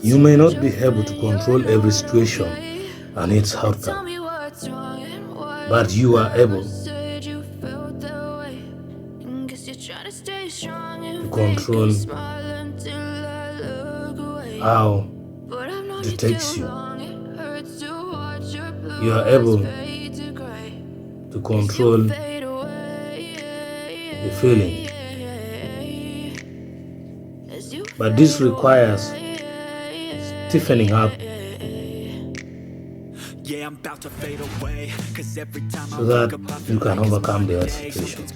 You may not be able to control every situation and its outcome, but you are able to control how it takes you. You are able to control the feeling. But this requires stiffening up so that you can overcome the situation.